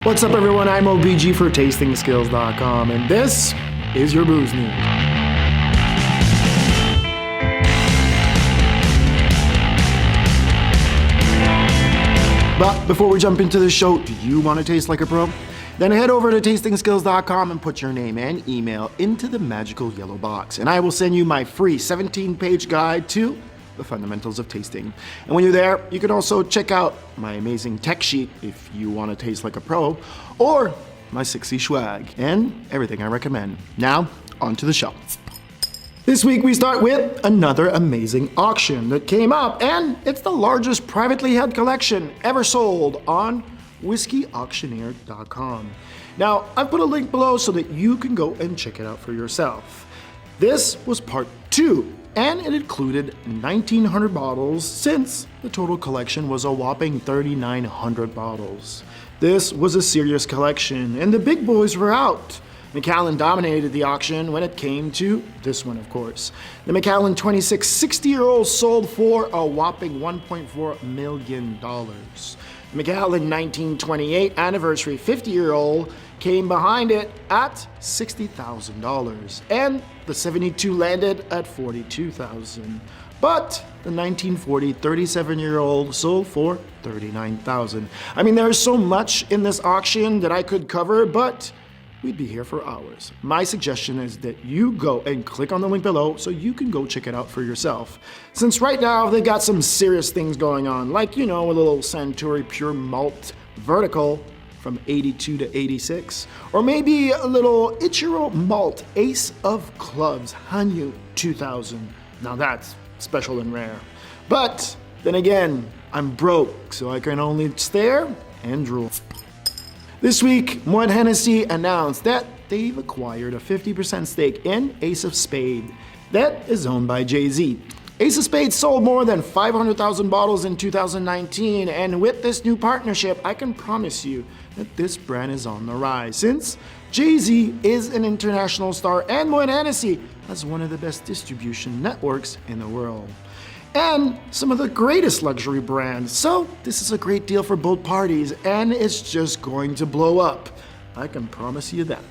What's up, everyone? I'm OBG for TastingSkills.com, and this is your Booze News. But before we jump into the show, do you want to taste like a pro? Then head over to TastingSkills.com and put your name and email into the magical yellow box, and I will send you my free 17-page guide to the fundamentals of tasting. And when you're there, you can also check out my amazing tech sheet if you want to taste like a pro, or my 60 swag, and everything I recommend. Now, on to the show. This week we start with another amazing auction that came up, and it's the largest privately held collection ever sold on whiskeyauctioneer.com. Now, I've put a link below so that you can go and check it out for yourself. This was part 2, and it included 1,900 bottles since the total collection was a whopping 3,900 bottles. This was a serious collection, and the big boys were out. Macallan dominated the auction when it came to this one, of course. The Macallan 26 60-year-old sold for a whopping $1.4 million. The Macallan 1928 anniversary 50-year-old came behind it at $60,000, and the 72 landed at $42,000. But the 1940 37-year-old sold for $39,000. I mean, there's so much in this auction that I could cover, but we'd be here for hours. My suggestion is that you go and click on the link below so you can go check it out for yourself. Since right now they got some serious things going on, like, a little Suntory Pure Malt Vertical from 82 to 86, or maybe a little Ichiro Malt Ace of Clubs Hanyu 2000. Now that's special and rare. But then again, I'm broke, so I can only stare and drool. This week, Moet Hennessy announced that they've acquired a 50% stake in Ace of Spades that is owned by Jay-Z. Ace of Spades sold more than 500,000 bottles in 2019, and with this new partnership, I can promise you that this brand is on the rise, since Jay-Z is an international star and Moet Hennessy has one of the best distribution networks in the world, and some of the greatest luxury brands. So this is a great deal for both parties, and it's just going to blow up. I can promise you that.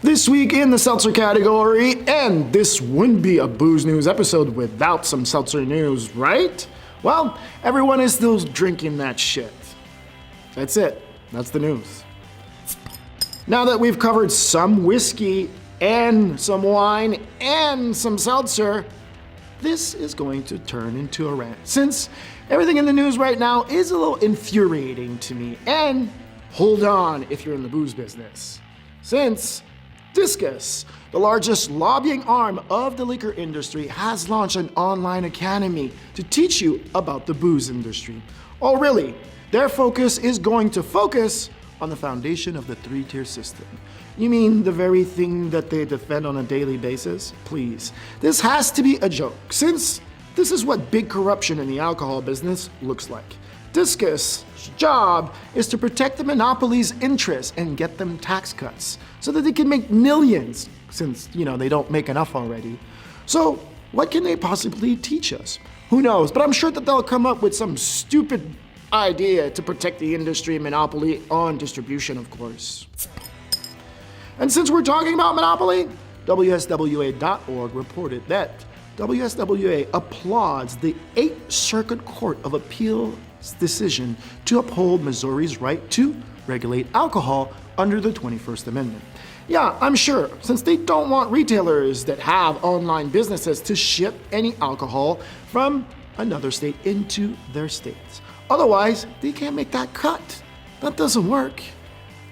This week in the seltzer category, and this wouldn't be a Booze News episode without some seltzer news, right? Well, everyone is still drinking that shit. That's it. That's the news. Now that we've covered some whiskey and some wine and some seltzer, this is going to turn into a rant, since everything in the news right now is a little infuriating to me. And hold on if you're in the booze business, since Discus, the largest lobbying arm of the liquor industry, has launched an online academy to teach you about the booze industry. Oh really? Their focus is going to focus on the foundation of the 3-tier system. You mean the very thing that they defend on a daily basis? Please. This has to be a joke, since this is what big corruption in the alcohol business looks like. Discus' job is to protect the monopoly's interests and get them tax cuts so that they can make millions, since, they don't make enough already. So what can they possibly teach us? Who knows? But I'm sure that they'll come up with some stupid idea to protect the industry monopoly on distribution, of course. And since we're talking about monopoly, WSWA.org reported that WSWA applauds the 8th Circuit Court of Appeal's decision to uphold Missouri's right to regulate alcohol under the 21st Amendment. Yeah, I'm sure, since they don't want retailers that have online businesses to ship any alcohol from another state into their states. Otherwise, they can't make that cut. That doesn't work.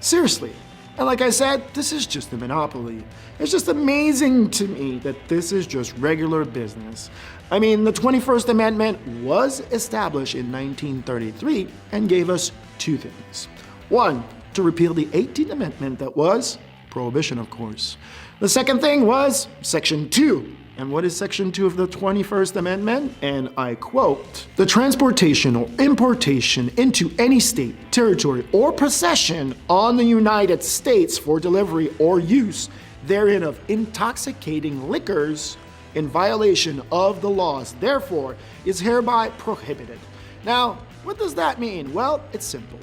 Seriously. And like I said, this is just a monopoly. It's just amazing to me that this is just regular business. I mean, the 21st Amendment was established in 1933 and gave us 2 things. 1, to repeal the 18th Amendment, that was prohibition, of course. The second thing was Section 2. And what is Section 2 of the 21st Amendment? And I quote, "The transportation or importation into any state, territory, or possession on the United States for delivery or use therein of intoxicating liquors in violation of the laws, therefore, is hereby prohibited." Now, what does that mean? Well, it's simple.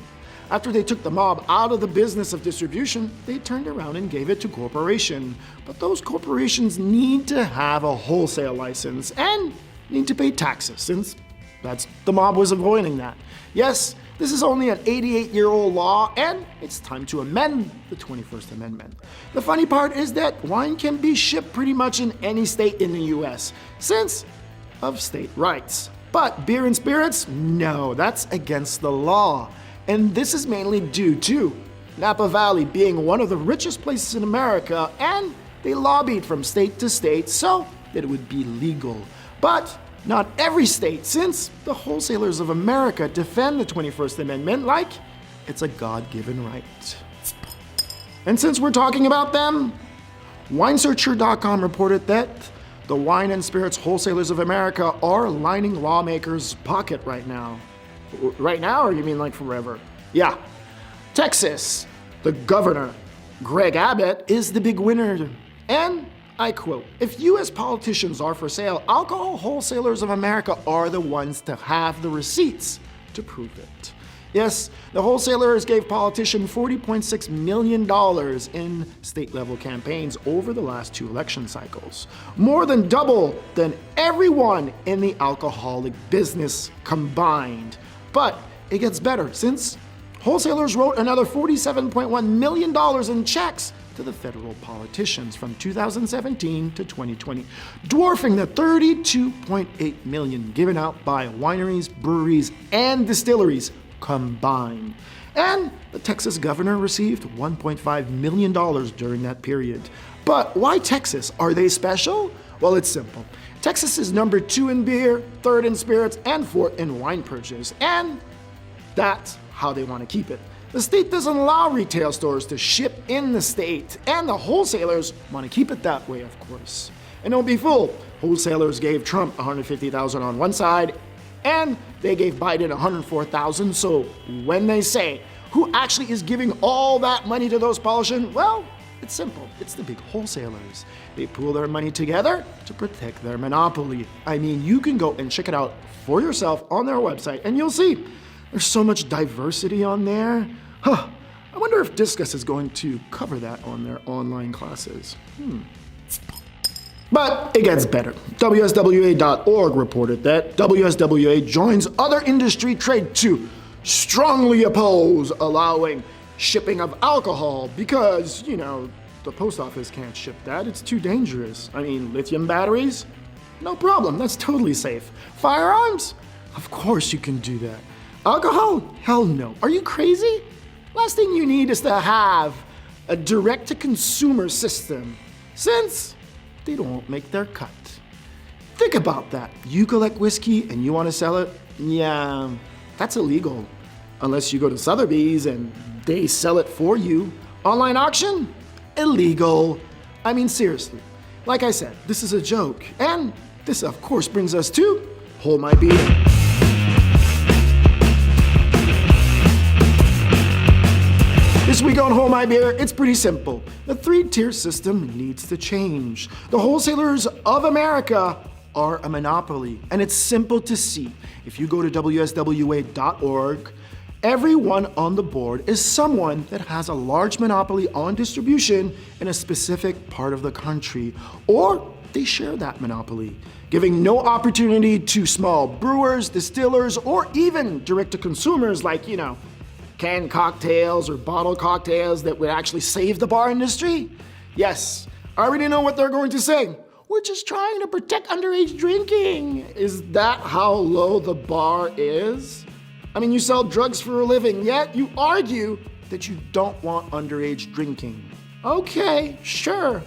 After they took the mob out of the business of distribution, they turned around and gave it to corporations. But those corporations need to have a wholesale license and need to pay taxes, since the mob was avoiding that. Yes, this is only an 88-year-old law, and it's time to amend the 21st Amendment. The funny part is that wine can be shipped pretty much in any state in the US, since of state rights. But beer and spirits? No, that's against the law. And this is mainly due to Napa Valley being one of the richest places in America, and they lobbied from state to state so that it would be legal. But not every state, since the wholesalers of America defend the 21st Amendment like it's a God-given right. And since we're talking about them, WineSearcher.com reported that the wine and spirits wholesalers of America are lining lawmakers' pocket right now. Right now, or you mean like forever? Yeah. Texas, the governor, Greg Abbott, is the big winner. And I quote, "If U.S. politicians are for sale, alcohol wholesalers of America are the ones to have the receipts to prove it." Yes, the wholesalers gave politicians $40.6 million in state-level campaigns over the last 2 election cycles, more than double than everyone in the alcoholic business combined. But it gets better, since wholesalers wrote another $47.1 million in checks to the federal politicians from 2017 to 2020, dwarfing the $32.8 million given out by wineries, breweries, and distilleries combined. And the Texas governor received $1.5 million during that period. But why Texas? Are they special? Well, it's simple. Texas is number 2 in beer, 3rd in spirits, and 4th in wine purchase. And that's how they want to keep it. The state doesn't allow retail stores to ship in the state, and the wholesalers want to keep it that way, of course. And don't be fooled, wholesalers gave Trump $150,000 on one side, and they gave Biden $104,000. So when they say who actually is giving all that money to those politicians, well, it's simple. It's the big wholesalers. They pool their money together to protect their monopoly. I mean, you can go and check it out for yourself on their website, and you'll see there's so much diversity on there. I wonder if Discuss is going to cover that on their online classes. But it gets better. WSWA.org reported that WSWA joins other industry trade to strongly oppose allowing shipping of alcohol because, the post office can't ship that. It's too dangerous. I mean, lithium batteries? No problem. That's totally safe. Firearms? Of course you can do that. Alcohol? Hell no. Are you crazy? Last thing you need is to have a direct-to-consumer system, since they don't make their cut. Think about that. You collect whiskey and you want to sell it? Yeah, that's illegal. Unless you go to Sotheby's and they sell it for you. Online auction? Illegal. I mean, seriously. Like I said, this is a joke. And this, of course, brings us to Hold My Beer. This week on Hold My Beer, it's pretty simple. The 3-tier system needs to change. The wholesalers of America are a monopoly, and it's simple to see. If you go to WSWA.org, everyone on the board is someone that has a large monopoly on distribution in a specific part of the country, or they share that monopoly, giving no opportunity to small brewers, distillers, or even direct-to-consumers like, canned cocktails or bottled cocktails that would actually save the bar industry? Yes, I already know what they're going to say. We're just trying to protect underage drinking. Is that how low the bar is? I mean, you sell drugs for a living, yet you argue that you don't want underage drinking. Okay, sure.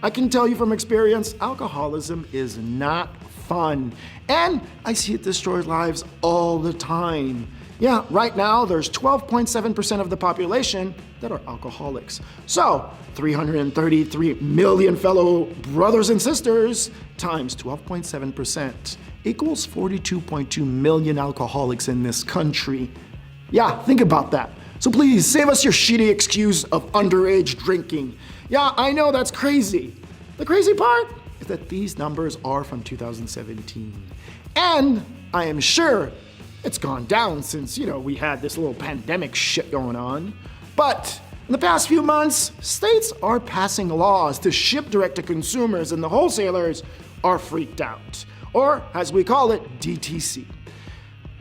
I can tell you from experience, alcoholism is not fun. And I see it destroy lives all the time. Yeah, right now there's 12.7% of the population that are alcoholics. So 333 million fellow brothers and sisters times 12.7% equals 42.2 million alcoholics in this country. Yeah, think about that. So please save us your shitty excuse of underage drinking. Yeah, I know that's crazy. The crazy part is that these numbers are from 2017. And I am sure It's gone down since, we had this little pandemic shit going on. But in the past few months, states are passing laws to ship direct to consumers, and the wholesalers are freaked out. Or, as we call it, DTC.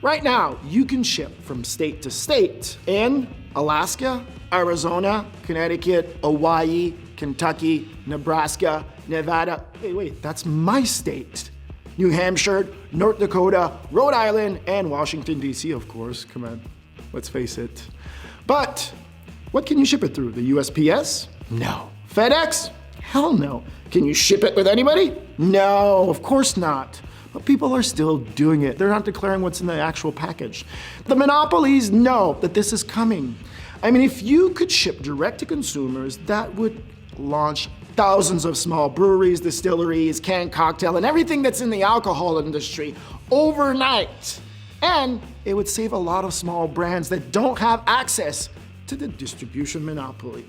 Right now, you can ship from state to state in Alaska, Arizona, Connecticut, Hawaii, Kentucky, Nebraska, Nevada. Wait, that's my state. New Hampshire, North Dakota, Rhode Island, and Washington, D.C., of course. Come on, let's face it. But what can you ship it through? The USPS? No. FedEx? Hell no. Can you ship it with anybody? No, of course not. But people are still doing it. They're not declaring what's in the actual package. The monopolies know that this is coming. I mean, if you could ship direct to consumers, that would launch thousands of small breweries, distilleries, canned cocktail, and everything that's in the alcohol industry overnight. And it would save a lot of small brands that don't have access to the distribution monopoly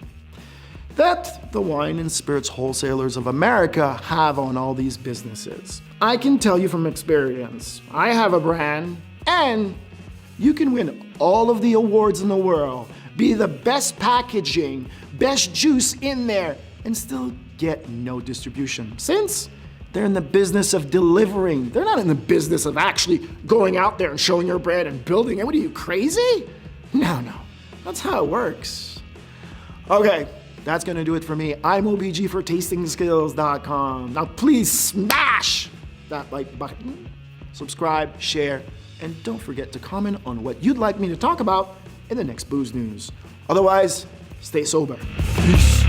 that the wine and spirits wholesalers of America have on all these businesses. I can tell you from experience, I have a brand, and you can win all of the awards in the world, be the best packaging, best juice in there, and still get no distribution, since they're in the business of delivering. They're not in the business of actually going out there and showing your brand and building it. What are you, crazy? No, that's how it works. Okay, that's gonna do it for me. I'm OBG for tastingskills.com. Now please smash that like button, subscribe, share, and don't forget to comment on what you'd like me to talk about in the next Booze News. Otherwise, stay sober. Peace.